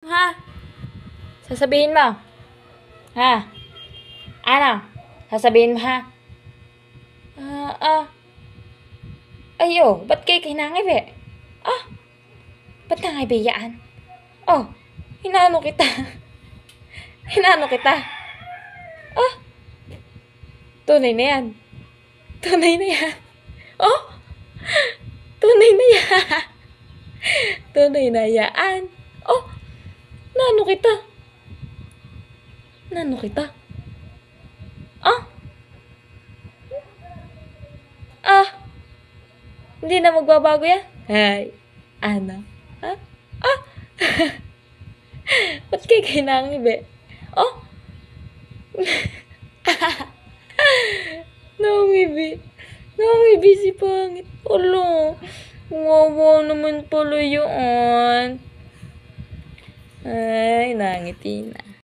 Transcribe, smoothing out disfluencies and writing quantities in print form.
Ha? Sasabihin mo? Ha? Ano? Sasabihin mo, ha? Ayo, ba't kayo kinangib eh? Ba't nangibiyaan? Hinano kita. Hinano kita. Tunay na yan. Tunay na yan. Tunay na yan. Tunay na yan. Nano kita. Nano kita. Hindi na magbabago yan? Ay, ano? Ba't kayo kinangib eh? Nangibi. Nangibi si Pangit. Wawa naman pala yun. Ay, nangiti na.